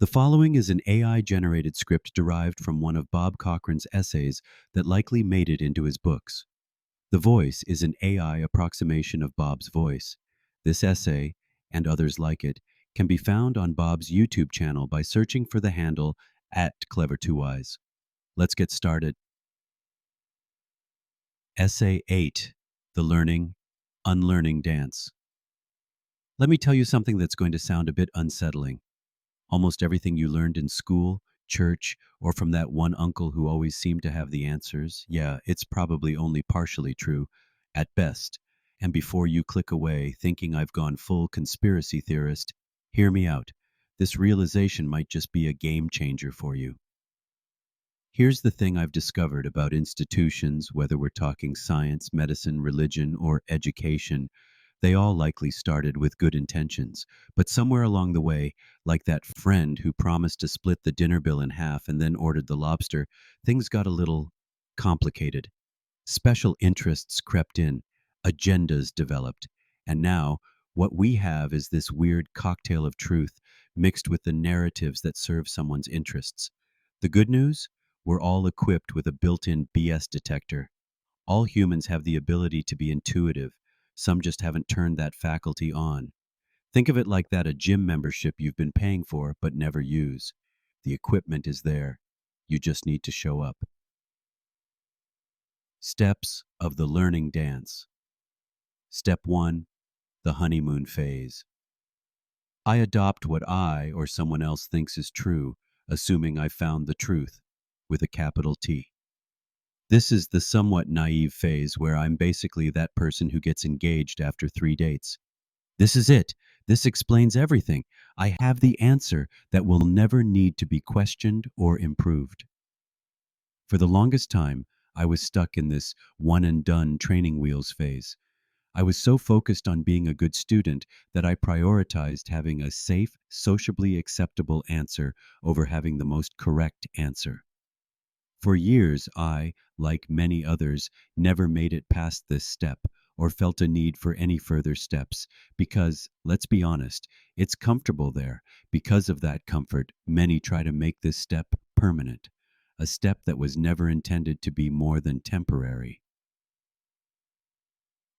The following is an AI-generated script derived from one of Bob Cochran's essays that likely made it into his books. The voice is an AI approximation of Bob's voice. This essay, and others like it, can be found on Bob's YouTube channel by searching for the handle @Clever2Eyes. Let's get started. Essay 8, The Learning, Unlearning Dance. Let me tell you something that's going to sound a bit unsettling. Almost everything you learned in school, church, or from that one uncle who always seemed to have the answers, yeah, it's probably only partially true, at best. And before you click away thinking I've gone full conspiracy theorist, hear me out. This realization might just be a game changer for you. Here's the thing I've discovered about institutions, whether we're talking science, medicine, religion, or education. They all likely started with good intentions, but somewhere along the way, like that friend who promised to split the dinner bill in half and then ordered the lobster, things got a little complicated. Special interests crept in, agendas developed, and now what we have is this weird cocktail of truth mixed with the narratives that serve someone's interests. The good news? We're all equipped with a built-in BS detector. All humans have the ability to be intuitive. Some just haven't turned that faculty on. Think of it like that a gym membership you've been paying for but never use. The equipment is there. You just need to show up. Steps of the learning dance. Step 1, the honeymoon phase. I adopt what I or someone else thinks is true, assuming I found the truth, with a capital T. This is the somewhat naive phase where I'm basically that person who gets engaged after 3 dates. This is it. This explains everything. I have the answer that will never need to be questioned or improved. For the longest time, I was stuck in this one and done training wheels phase. I was so focused on being a good student that I prioritized having a safe, sociably acceptable answer over having the most correct answer. For years, I, like many others, never made it past this step or felt a need for any further steps because, let's be honest, it's comfortable there. Because of that comfort, many try to make this step permanent, a step that was never intended to be more than temporary.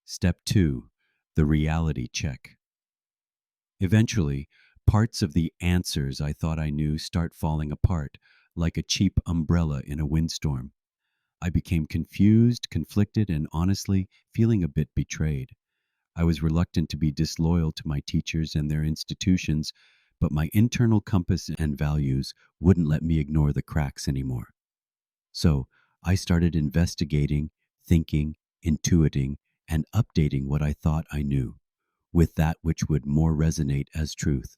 Step 2, the reality check. Eventually, parts of the answers I thought I knew start falling apart, like a cheap umbrella in a windstorm. I became confused, conflicted, and honestly, feeling a bit betrayed. I was reluctant to be disloyal to my teachers and their institutions, but my internal compass and values wouldn't let me ignore the cracks anymore. So, I started investigating, thinking, intuiting, and updating what I thought I knew, with that which would more resonate as truth.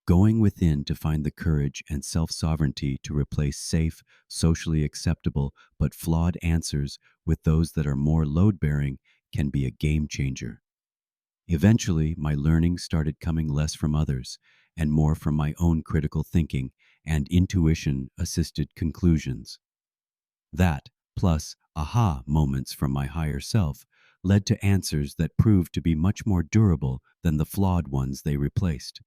Going within to find the courage and self-sovereignty to replace safe, socially acceptable, but flawed answers with those that are more load-bearing can be a game changer. Eventually, my learning started coming less from others and more from my own critical thinking and intuition-assisted conclusions. That, plus aha moments from my higher self, led to answers that proved to be much more durable than the flawed ones they replaced.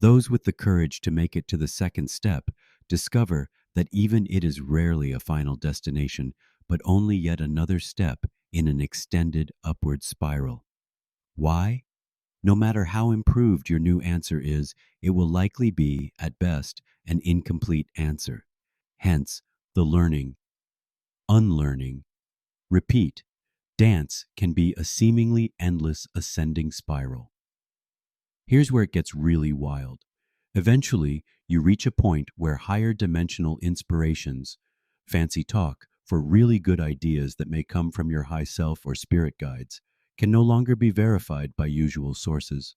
Those with the courage to make it to the second step discover that even it is rarely a final destination, but only yet another step in an extended upward spiral. Why? No matter how improved your new answer is, it will likely be, at best, an incomplete answer. Hence, the learning, unlearning, repeat, dance can be a seemingly endless ascending spiral. Here's where it gets really wild. Eventually, you reach a point where higher dimensional inspirations, fancy talk for really good ideas that may come from your high self or spirit guides, can no longer be verified by usual sources.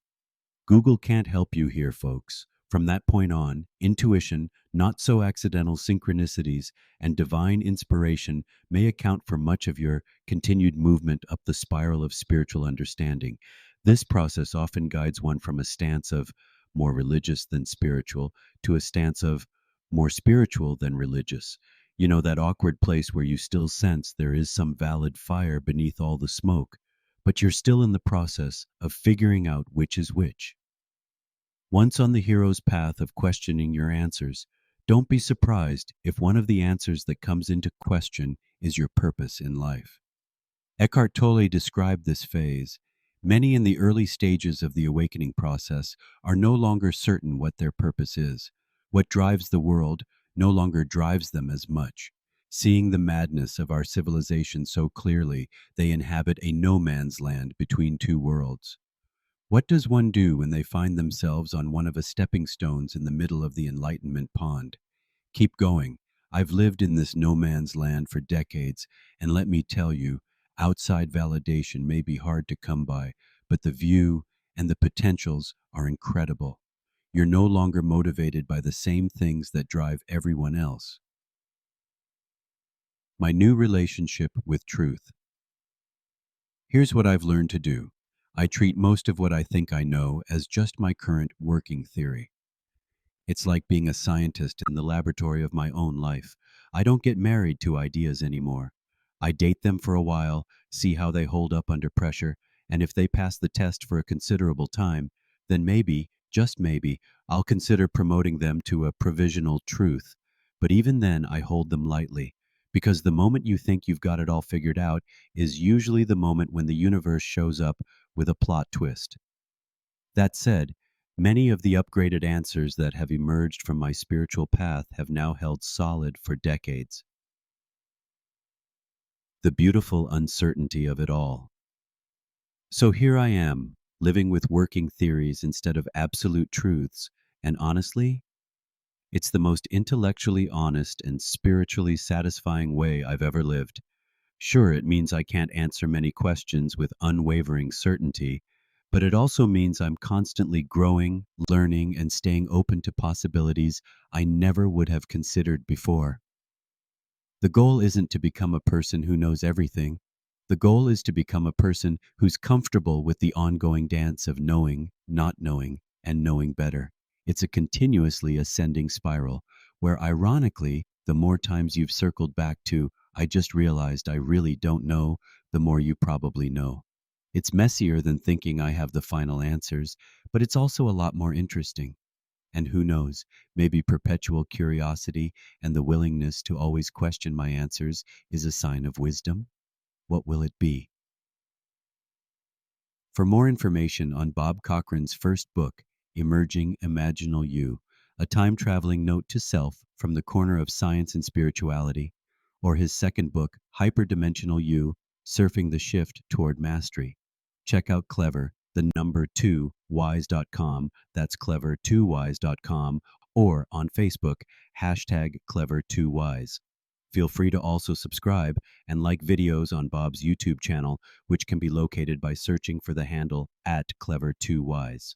Google can't help you here, folks. From that point on, intuition, not so accidental synchronicities, and divine inspiration may account for much of your continued movement up the spiral of spiritual understanding. This process often guides one from a stance of more religious than spiritual to a stance of more spiritual than religious. You know, that awkward place where you still sense there is some valid fire beneath all the smoke, but you're still in the process of figuring out which is which. Once on the hero's path of questioning your answers, don't be surprised if one of the answers that comes into question is your purpose in life. Eckhart Tolle described this phase. Many in the early stages of the awakening process are no longer certain what their purpose is. What drives the world no longer drives them as much. Seeing the madness of our civilization so clearly, they inhabit a no man's land between two worlds. What does one do when they find themselves on one of the stepping stones in the middle of the enlightenment pond? Keep going. I've lived in this no man's land for decades, and let me tell you, outside validation may be hard to come by, but the view and the potentials are incredible. You're no longer motivated by the same things that drive everyone else. My new relationship with truth. Here's what I've learned to do. I treat most of what I think I know as just my current working theory. It's like being a scientist in the laboratory of my own life. I don't get married to ideas anymore. I date them for a while, see how they hold up under pressure, and if they pass the test for a considerable time, then maybe, just maybe, I'll consider promoting them to a provisional truth. But even then, I hold them lightly, because the moment you think you've got it all figured out is usually the moment when the universe shows up with a plot twist. That said, many of the upgraded answers that have emerged from my spiritual path have now held solid for decades. The beautiful uncertainty of it all. So here I am, living with working theories instead of absolute truths, and honestly, it's the most intellectually honest and spiritually satisfying way I've ever lived. Sure, it means I can't answer many questions with unwavering certainty, but it also means I'm constantly growing, learning, and staying open to possibilities I never would have considered before. The goal isn't to become a person who knows everything. The goal is to become a person who's comfortable with the ongoing dance of knowing, not knowing, and knowing better. It's a continuously ascending spiral where, ironically, the more times you've circled back to, I just realized I really don't know, the more you probably know. It's messier than thinking I have the final answers, but it's also a lot more interesting. And who knows, maybe perpetual curiosity and the willingness to always question my answers is a sign of wisdom? What will it be? For more information on Bob Cochran's first book, Emerging Imaginal You, a time-traveling note to self from the corner of science and spirituality, or his second book, Hyperdimensional You, Surfing the Shift Toward Mastery, check out Clever, the number 2wise.com, that's clever2wise.com, or on Facebook, hashtag Clever2Wise. Feel free to also subscribe and like videos on Bob's YouTube channel, which can be located by searching for the handle @Clever2Wise.